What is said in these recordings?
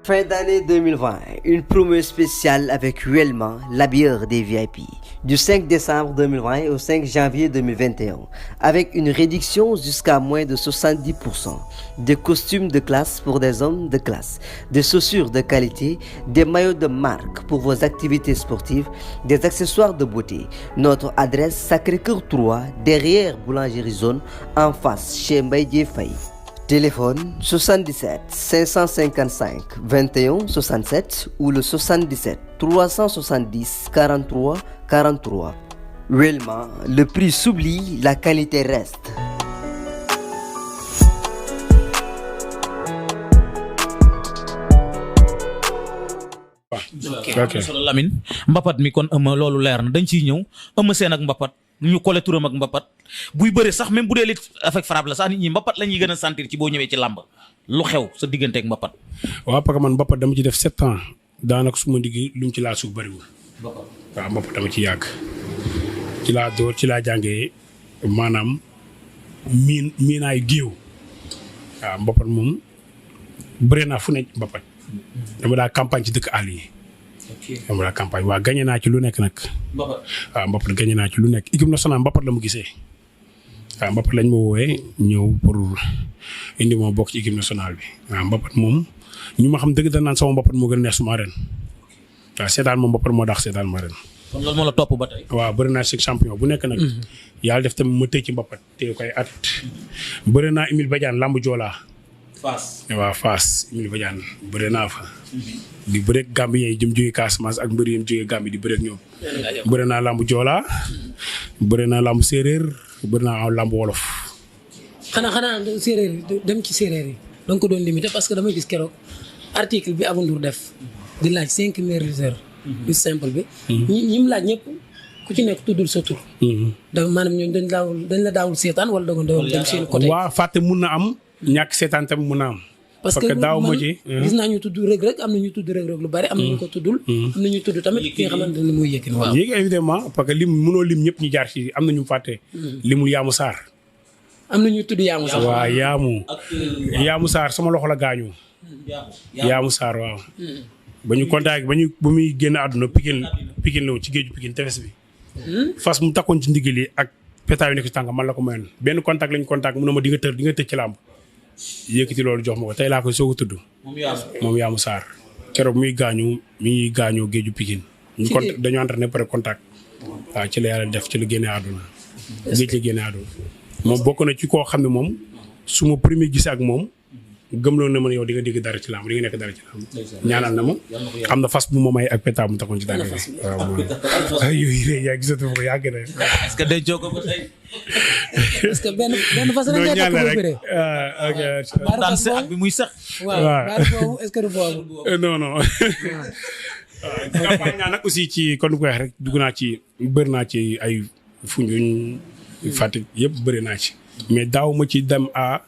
Fin d'année 2020, une promo spéciale avec Huelma, la bière des VIP, du 5 décembre 2020 au 5 janvier 2021, avec une réduction jusqu'à moins de 70%, des costumes de classe pour des hommes de classe, des chaussures de qualité, des maillots de marque pour vos activités sportives, des accessoires de beauté. Notre adresse Sacré-Cœur 3, derrière Boulangerie Zone, en face chez Mbaye Faye. Téléphone 77 555 21 67 ou le 77 370 43 43. Huelma, le prix s'oublie, la qualité reste. ok solo Lamine mbapat mi kon ëmma loolu leer na dañ ciy ñëw ëmma seen ak mbapat ñu collé turam ak mbapat buy bëre sax même bu dee lit avec frappe la sax nit ñi mbapat la ñuy gën a sentir ci boo ñëwee ci làmb lu xew sa diggante ak mbapat. waaw parce que man mbapat dama ci def 7 ans daanaka su ma digg lu mu ci laa suuf bëriwul. waaw mbapat dama ci yàgg ci laa door ci laa jàngee maanaam miinaay géew waaw mbapat moom bëri naa fu ne mbapat dama daa campagne ci dëkk àll yi. dama daa campagne waaw gagné naa ci lu nekk nag. waaw mbapat gagné naa ci lu nekk équipe nationale mbapat la mu gisee. waaw mbapat lañ ma woowee ñëw pour indi ma bokk ci équipe nationale bi waaw mbapat moom ñu ma xam dëgg da naan sama mbapat moo gën a neex suma ren waaw seetaan ma mbapat moo dax seetaan ma ren. kon loolu moo la topp ba tey. waaw bëri naa si champion bu nekk nag. yàlla def tamit ma tëj ci mbapat te koy at. bëri naa Émile Badiane lambu Joola. waaw Fass Émile Badiane bëri naa fa. di bëreeg Gambien yi jëm jógee Casamance ak mbëri yi jógee Gambie di bëreeg ñoom. bëri naa lambu Joola. bëri naa lambu séeréer bëri naa lambu wolof. xanaa séeréer dem ci séeréer yi da nga ko doon limité parce que damay gis keroog article bi Abou Ndour def di laaj 5 meilleurs lutteurs du simple bi. ñi mu laaj ñëpp ku ci nekk tuddul sa tur. da maanaam ñooñu dañ la daawul seetaan wala da nga doon dem seen côté. waaw fàtte mun na am. ñàkk seetaan tam mun na am. parce que daaw moo ci gis naa ñu tudd Reug Reug am na ñu tudd Reug Reug lu bari am na ñu ko tuddul. am na ñu tudd tamit ki nga xamante ne mooy Yékini. waaw yéegi évidemment parce que lim mënoo lim ñëpp ñu jaar ci am na ñu fàtte. limul Yaamu Sarr. am na ñu tudd Yaamu Sarr. waaw Yaamu Sarr sama loxo la gaañoo. Yaamu Sarr waaw. ba ñu contact ba muy génn àdduna Pikine la woon ci géeju Pikine tefes bi. fas mu takkoon ci ndigal yi ak pétaaw yu nekk ci tànk man la ko mayoon benn contact lañu contact mu ne ma di nga tëj ci làmb yëkkati loolu jox ma ko tey laa koy soog a tudd. moom Yaamu Sarr. keroog muy gaañoo géeju Pikine. ñu contact dañu entraîné pare contact. waaw ci la yàlla def ci la génne àdduna. géej la génne àdduna. moom bokk na ci koo xam ne moom su ma premier gisee ak moom gëmloo na ma yow di nga dégg dara ci làmb di nga nekk dara ci làmb. ñaanal na ma am na fas bu ma may ak pétaaw mu takkoon ci tànk bi. waaw moom yooyu rek yaa gisatu ko yàgg na. est-ce que dencoo ko ba tey. parce que benn fas rek ngay takk bu bëree. ok. daan se ak bi muy sax. waaw baal boobu est-ce que du boobu. non. campagne naa nag aussi ci kon ko wax rek dugg naa ci bëri naa ci ay Foundiougne Fatick yëpp bëri naa ci. mais daaw ma ci dem à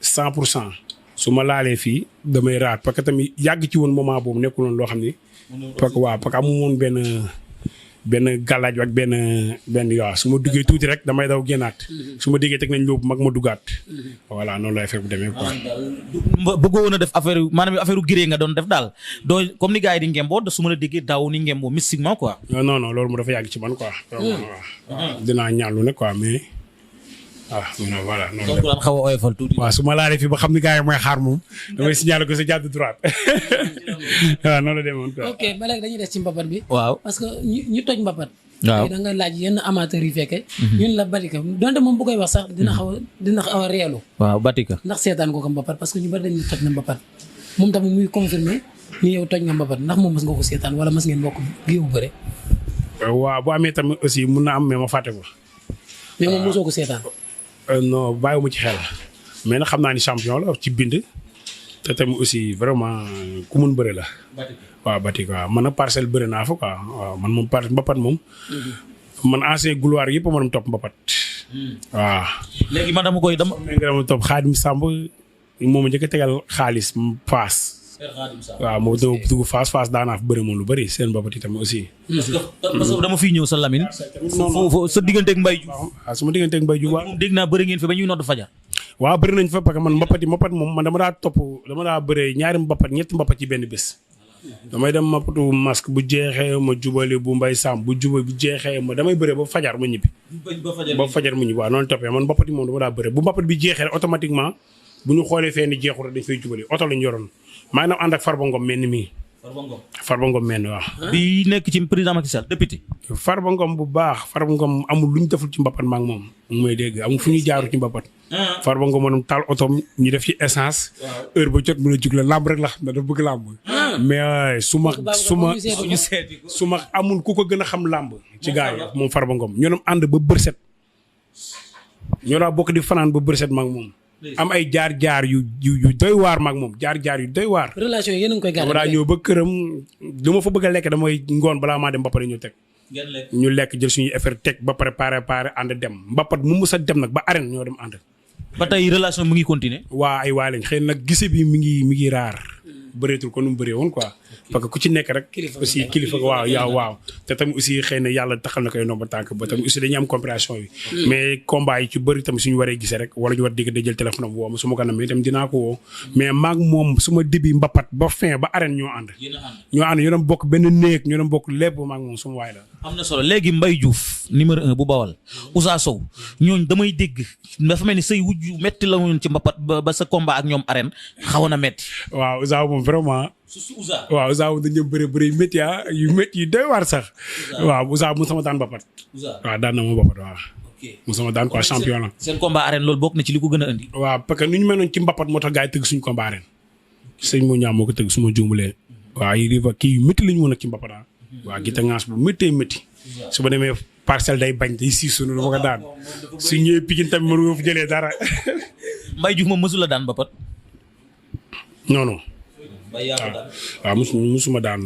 100%. su ma laalee fii damay raar parce que tamit yàgg ci woon moment boobu nekkul woon loo xam ni. parce que amu woon benn gàllaaj ak benn waaw su ma duggee tuuti rek damay daw génnaat. su ma déggee teg nañ lóobu mag ma duggaat. voilà noonu lay affaire bu demee quoi. bëggoo woon a def affaire giree nga doon def daal doo comme ni gars yi di ngemboo su ma la déggee daaw ni ngemboo mystiquement quoi. non loolu mu dafa yàgg ci man quoi. waaw dinaa ñaanlu nag quoi mais. non voilà noonu la daan xaw a oyofal tuuti. waaw su ma laalee fii ba xam ni gars yi mooy xaar moom damay signaler ko sa jàdd droite waaw noonu la demoon quoi. ok ba léegi dañuy des ci mbapat bi. waaw parce que ñu toj mbapat. waaw da nga laaj yenn amateurs yi fekke ñun la Batika donte moom bu koy wax sax dina xaw a reelu. waaw Batika. ndax seetaan ko mbapat parce que ñu bari dañuy toj na mbapat moom tamit muy confirmer ni yow toj nga mbapat ndax moom mës nga ko seetaan wala mës ngeen bokk géew bu bëre. waaw bu amee tamit aussi mun na am mais ma fàtte ko. mais moom mosoo ko seetaan. non bàyyiwuma ci xel mais nag xam naa ni champion la ci bind te tamit aussi vraiment ku mun bëre la. waaw Batika waaw man nag parcelle bëre naa fa quoi waaw man moom mbapat moom. man ancien gloire yëpp ma doon topp mbapat. waaw. léegi man dama topp Xaadim Samb moom a njëkk a tegal xaalis Fass. waaw moo dugg Fass daanaa fa bëri moom lu bëri seen mbapat yi tamit aussi. parce que dama fiy ñëw sa Lamine. foofu sa digganteeg Mbaye Diouf. waaw sama digganteeg Mbaye Diouf waaw. moom dégg naa bëri ngeen fi ba ñuy nodd fajar. waaw bëri nañ fa parce que man mbapat moom man dama daa bëree ñaari mbapat ñetti mbapat ci benn bés. damay dem mbapatu masque bu jeexee ma jubali bu mbay sàmm bu jeexee ma damay bëree ba fajar ma ñibbi. ba fajar ma ñibbi waaw noonu toppee man mbapat yi moom dama daa bëree bu mbapat bi jeexee rek automatiquement bu ñu xoolee fee ni jeexul rek dañ fay jubali oto lañ yoroon maa ngi ànd ak Farba Ngom mel ni mii. Farba Ngom mel ni waaw. bi nekk ci président Macky Sall député. Farba Ngom bu baax Farba Ngom amul lu ñu deful ci mbapat ma ak moom mu may dégg amul fu ñuy jaaru ci mbapat. Farba Ngom moom taal otoom ñu def ci essence. heure ba jot mën a jug la làmb rek la xam ne dafa bëgg làmb. mais su ma amul ku ko gën a xam làmb ci gars yi moom Farba Ngom ñoo doon ànd ba bërset. ñoo daa bokk di fanaan ba bërset ma ak moom. am ay jaar yu doy waar maag moom jaar yu doy waar. relation yi yéen a ngi koy gàllankoor. daa ñëw ba këram lu ma fa bëgg a lekk damay ngoon balaa maa dem ba pare ñu teg. ñu lekk jël suñuy affaire teg ba pare pare ànd dem mbapat mu mës a dem nag ba arène ñoo dem ànd. ba tey relation mu ngi continuer. waa ay waa lañ xëy nag gise bi mi ngi raar. bëreetul ko nu mu bëree woon quoi. parce que ku ci nekk rek. aussi kilifa waaw. te tamit aussi xëy na yàlla taxal na koy nomba tànk ba tamit aussi dañuy am compréhension bi. mais combat yi ci bëri tamit suñu waree gisee rek wala ñu war dégg jël téléphone am woo ma su ma ko namee itam dinaa ko woo. mais maag moom su ma début mbapat ba fin ba arène ñoo ànd. ñoo doon bokk benn néeg ñoo doon bokk lépp maag moom suma waay la. am na solo léegi Mbaye Diouf numéro 1 bu Bawal Ousa Sow ñooñ damay dégg dafa mel ni say wujju metti la woon ci mbapat ba sa combat ak ñoom arène xawoon na metti. waaw Ousa moom vraiment. waaw Ousa moom dañu bëri métti yu métti yu doy waar sax. waaw Ousa mu sama daan mbapat. waaw daan na ma mbapat waaw. mu sama daan quoi champion la. seen combat arène loolu bokk na ci li ko gën a indi. waaw parce que nu ñu meloon ci mbapat moo tax gars yi tëgg suñu combat arène. sëñ moo ñaam moo ko tëgg suma juumulee. waaw kii yu métti la ñu mën a ci mbapat waaw gita ngaas bu métti su ma demee parcelle day bañ day siisu nu ma ko daan su ñëwee Pikine tamit mënu fa jëlee dara. Mbaye Diouf moom mësula daan mbapat. non. waaw musuma daan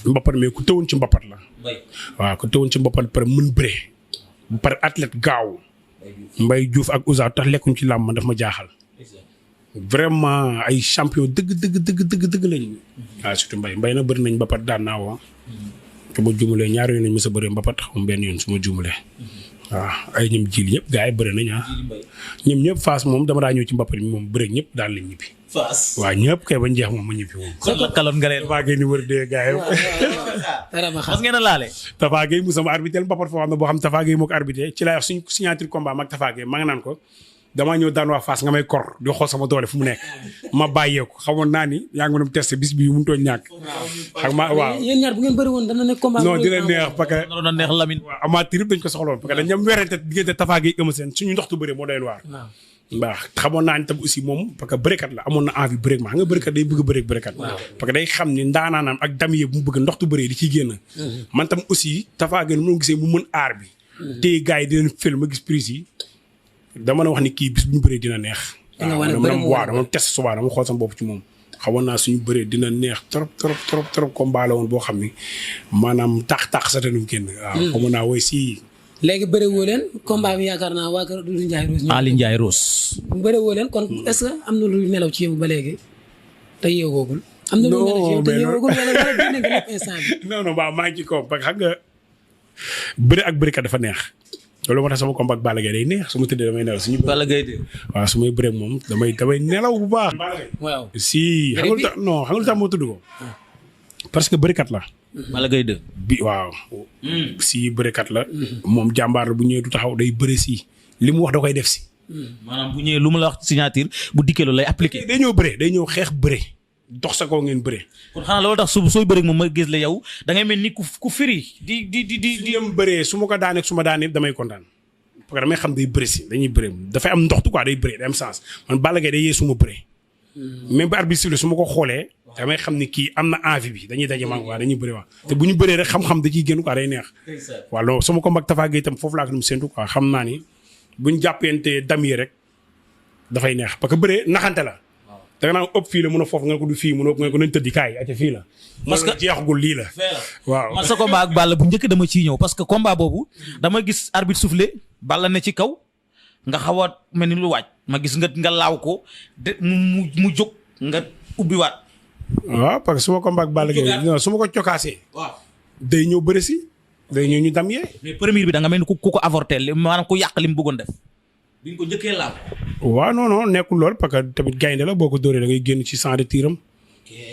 mbapat mais ku tëwoon ci mbapat la. waaw ku tëwoon ci mbapat pare mën bëre bu pare athlète gaaw. Mbaye Diouf ak Ousa tax lekkuñ ci làmb daf ma jaaxal. vraiment ay champion dëgg lañu. waaw surtout Mbaye na bëri nañ mbapat daan naa woo. te ma juumalee ñaari yoon nañ mës a bëree mbapat xam benn yoon su ma juumalee. waaw ay ñoom jiil ñëpp gars yi bëri nañ ñoom ñëpp Fass moom dama daa ñëw ci mbapat bi moom bëri ñëpp daan lañ ñibbi. Fass waaw ñëpp kay ba jeex moom ma ñibbi moom. kon la kaloon nga leen. Tafa Gueye numéro 2 gars yi. mas ngeen a laale. Tafa Gueye mu sama arbitre mbapat foo xam ne boo xam Tafa Gueye moo ko arbitré ci laa wax suñ signature combat mag Tafa Gueye maa ngi naan ko damaa ñëw daan waa Fass nga may kor di xool sama doole fu mu nekk ma bàyyee ko xamoon naa ni yaa ngi mën a testé bis bii mu tooñ ñàkk. xam nga waaw yéen ñaar bu ngeen bëri woon dana nekk combat. non dina neex parce que. dana neex Lamine. waaw amateur yëpp dañ ko soxla woon parce que dañ ñam werante diggante Tafa Gueye Eumeu Sène suñu ndoxtu bëre moo doy waar. waaw xamoon naa ni tam aussi moom parce que bërekat la amoon na envie bëreek ma xam nga bërekat day bëgg bërekat parce que day xam ni ndaanaanam ak damier bu mu bëgg ndoxtu bëre di ciy génn. man tam aussi Tafa Gueye mu gisee mu mën aar bi. téye gars yi di leen film ma gis prise yi dama na wax ni kii bis bu ñu bëree dina neex. waaw dama test subaa dama xool sama bopp ci moom. xamoon naa suñu bëree dina neex trop combat la woon boo xam ni maanaam tax sa te nu mu génn. waaw xamoon naa woy si. léegi bëre woo leen combat bi yaakaar naa waa kër Doudou Ndiaye Rose. Ali Ndiaye Rose. bëre woo leen kon est-ce que am na lu nelaw ci yow ba léegi te yeewoogul. am na lu nelaw ci yow te yeewoogul wala dina nga nekk instant bi. non waaw maa ngi ci kaw parce que xam nga bëre ak bërekat dafa neex. loolu moo tax sama combat ak Balla Gaye day neex su ma tëddee damay nelaw suñu. Balla Gaye de. waaw su may bëree moom damay nelaw bu baax. waaw si xam nga lu tax moo tudd ko. parce que bërekat la. Balla Gaye de. waaw. si bërekat la. moom jàmbaar la bu ñëwee du taxaw day bëre si li mu wax da koy def si. maanaam bu ñëwee lu mu la wax signature bu dikkee loolu lay appliqué. day ñëw bëre day ñëw xeex bëre. dox sa kaw ngeen bëre. kon xanaa loolu tax sooy bëre moom ma gis la yow da ngay mel ni ku firi di. su ñu bëree su ma ko daanee su ma daanee damay kontaan parce que damay xam day bëre si dañuy bëre dafay am ndoxtu quoi day bëre day am sens man Balla Gaye day yee su ma bëree. même ba arbitre sifflé su ma ko xoolee damay xam ni kii am na envie bi dañuy daje maag waa dañuy bëre waa te bu ñu bëree rek xam-xam da ciy génn quoi day neex. waaw loolu sama combat Tafa Gueye itam foofu laa ko doon séntu quoi xam naa ni buñ jàppante damier rek dafay neex parce que bëree naxante la. da nga naan ëpp fii la mën a foofu nga ko du fii mën a ko nañ tëddi kaay ate fii la. parce que jeexagul lii la. waaw man sa combat ak Balla bu njëkk dama ciy ñëw parce que combat boobu dama gis arbitre soufflé Balla ne ci kaw nga xaw a mel ni lu waaj ma gis nga laaw ko de mu jóg nga ubbiwaat. waaw parce que su ma combat ak Balla Gaye non su ma ko cokaasee. waaw day ñëw bëri si day ñëw ñu dam yee. mais premier bi da nga mel ni ku ko avorté maanaam ku yàq li mu bëggoon def. bi nga ko njëkkee laal. waaw non nekkul lool parce que tamit gaynde la boo ko dóoree da ngay génn ci champ de tiram.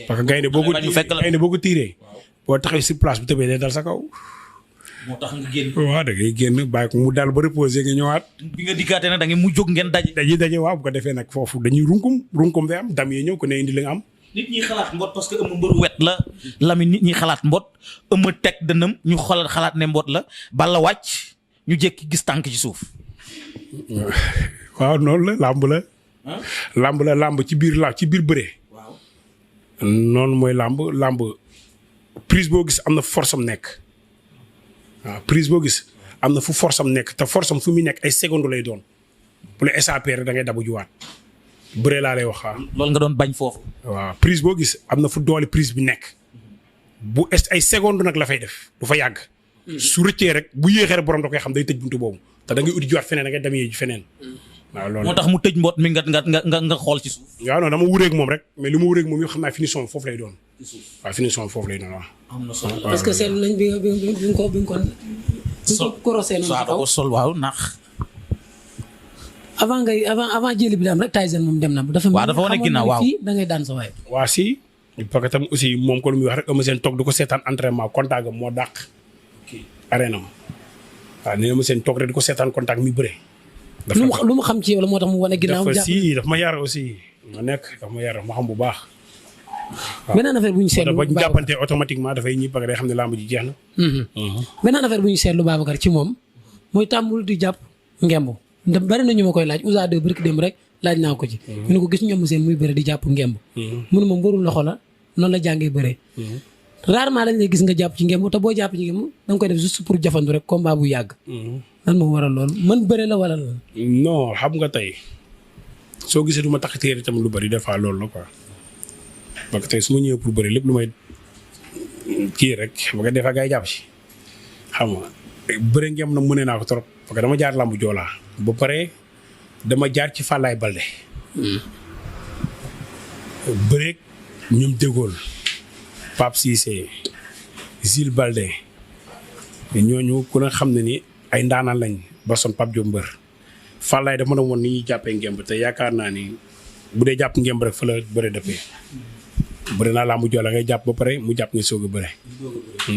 parce que gaynde boo ko tiiree. boo taxee si place bu tëbee day dal sa kaw. moo tax nga génn. waaw da ngay génn bàyyi ko mu dal ba reposer nga ñëwaat. bi nga dikkaatee nag da ngeen mu jóg ngeen daje. daje waaw bu ko defee nag foofu dañuy runkum day am dam yi ñëw ko ne indi li nga am. nit ñi xalaat mbot parce que ëmm mbëru wet la Lamine nit ñi xalaat mbot ëmm teg dënam ñu xalaat ne mbot la balla wàcc ñu jékki gis tànk ci suuf. waaw noonu la làmb ci biir bëree. waaw noonu mooy làmb prise boo gis am na force am nekk. waaw prise boo gis am na fu force am nekk te force am fu muy nekk ay seconde lay doon bu la échapper da ngay dabu juwaat bëree laa lay wax loolu nga doon bañ foofu. waaw prise boo gis am na fu doole prise bi nekk bu ay seconde nag la fay def du fa yàgg. su rëccee rek bu yéexee rek borom da koy xam day tëj buntu boobu te da ngay uti juwaat feneen da ngay dem yee ji feneen. waaw loolu moo tax mu tëj mbot mi nga xool ci suuf. waaw non dama wureeg moom rek mais li ma wureeg moom yoo xam naa finition foofu lay doon. waaw finition foofu lay doon waaw. am na solo parce que seetlu nañ bi nga ko korosee noonu ko sol waaw ndax. avant jëli bi daam rek Tyson moom dem na. dafa wane ginnaaw waaw da ngay daan sa waay. waa si parce que tam aussi moom ko lu muy wax rek am seen toog du ko seetaan entraînement contact am moo dàq. arène am waaw nee na ma seen toog rek di ko seetaan contact mi bëre. lu mu xam ci yow la moo tax mu wane ginnaaw. dafa ma yar aussi dafa ma yar ma xam bu baax. waaw beneen affaire bu ñu seetlu ba ñu jàppante automatiquement dafay ñi parce que day xam ne lamb ji jeex na. beneen affaire bu ñu seetlu Babacar ci moom mooy tàmbul di jàpp ngemb ndax bari na ñu ma koy laaj Ouza 2 barki dem rek laaj naa ko ci. ñu ne ko gis ñoom seen muy bëre di jàpp ngemb. mu ne ma mbëru loxo la noonu la jàngee bëree. rarement lañ lay gis nga jàpp ci ngemb te boo jàpp ci ngemb da nga koy def juste pour jafandu rek combat bu yàgg. lan moo waral loolu man bëre la wala la. non xam nga tey soo gisee du ma tax téere tamit lu bari des fois loolu la quoi parce que tey su ma ñëwee pour bëri lépp lu may kii rek ba nga defaa ngay jàpp si xam nga bëre ngemb nag mënee naa ko trop parce que dama jaar lambu joolaa ba pare dama jaar ci Fallaye Balde. bëreeg ñoom dégool Pape Cissé Zil Balde ñooñu ku ne xam ne ni ay ndaanaan lañ ba son Pape Diop mbër Fallaye dafa mën a woon ni ñuy jàppee ngemb te yaakaar naa ni bu dee jàpp ngemb rek fa la bëre dëppee bëri naa lambu joola ngay jàpp ba pare mu jàpp nga soog a bëre.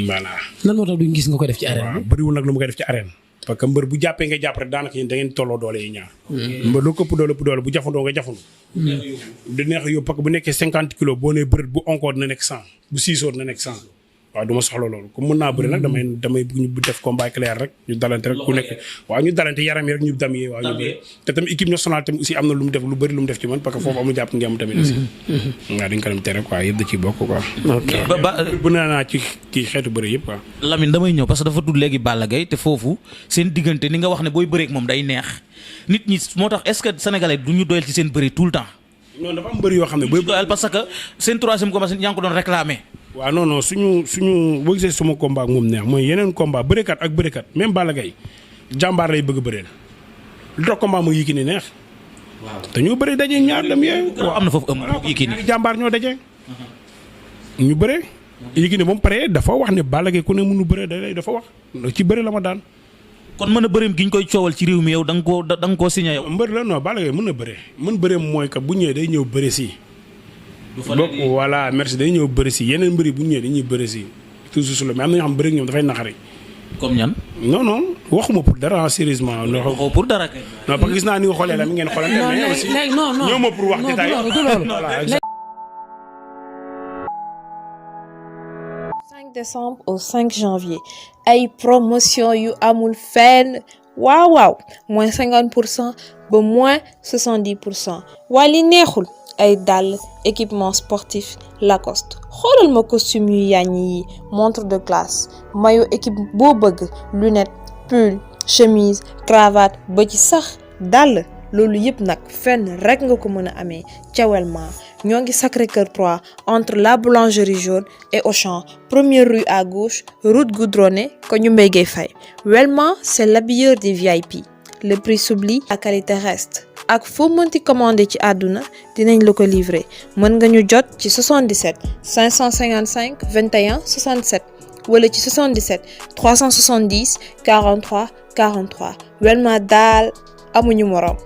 voilà. lan moo tax duñ gis nga ko def ci arène bi. waaw bëriwul nag lu ma koy def ci arène. parce que mbër bu jàppee nga jàpp rek daanaka yéen da ngeen tolloo doole yi ñaar. mbër lu këpp doole bu jafandoo nga jafandu. di neex yow parce que bu nekkee 50 kilos boo nee bëri bu encore dina nekk 100 bu 6 heures dina nekk 100. waaw du ma soxla loolu comme mën naa bëri nag damay bëgg ñu def combat clair rek ñu dalante rek ku nekk waaw ñu dalante yaram yi rek ñu dam yi waaw ñu bëri te tamit équipe nationale tamit aussi am na lu mu def lu bëri lu mu def ci man parce que foofu amul jàpp ngeen tamit aussi waaw dañ ko dem tere quoi yëpp da ciy bokk quoi bu naa ci kii xeetu bëri yëpp quoi Lamine damay ñëw parce que dafa tudd léegi Balla Gaye te foofu seen diggante ni nga wax ne booy bëreek moom day neex nit ñi moo tax est-ce que sénégalais du ñu doyal ci seen bëri tout le temps non dafa am bëri yoo xam ne booy doyal parce que seen troisième combat yaa ngi ko doon réclamer waaw non suñu boo gisee suma combat ak moom neex mooy yeneen combat bërekat ak bërekat même Balla Gaye jàmbaar lay bëgg a bëreel lu tax combat mu Yékini neex. waaw te ñoo bëri daje ñaar dem yee. am na foofu Yékini jàmbaar ñoo daje. ñu bëre. Yékini ba mu paree dafa wax ne Balla Gaye ku ne mënu bëre dafa wax ci bëre la ma daan. kon mën a bëreem gi ñu koy coowal ci réew mi yow da nga koo signé yow. mbër la non Balla Gaye mën na bëre mën bëreem mooy que bu ñëwee day ñëw bëre si. donc voilà merci day ñëw bëri si yeneen mbëri bu ñu ñëwee dañuy bëri si toujours sur le mais am na ñoo xam bëri ñoom dafay naqari. comme ñan. non waxuma pour dara sérieusement. waxoo pour dara kay. non parce que gis naa ni nga xoolee la mi ngeen xoolante. mais aussi ñoo ma pour wax détail. non 5 décembre au 5 janvier ay promotion yu amul fenn waaw moins 50% ba moins 70% waa li neexul. ay dàll équipement sportif Lacoste xoolal ma costume yu yàññ yi montre de classe maillot équipe boo bëgg lunette pull chemise cravate ba ci sax dàll loolu yëpp nag fenn rek nga ko mën a amee ca Welma ñoo ngi Sacré-Cœur 3 entre la boulangerie jaune et Auchan première rue à gauche route goudronnée ko ñu Mbaye Gueye Faye Welma c'est l'habilleur des VIP le prix s'oublie la qualité reste ak foo mënti commandé ci àdduna dinañ la ko livrer mën nga ñu jot ci 77 555 21 67 wala ci 77 370 43 43 Welma daal amuñu morom.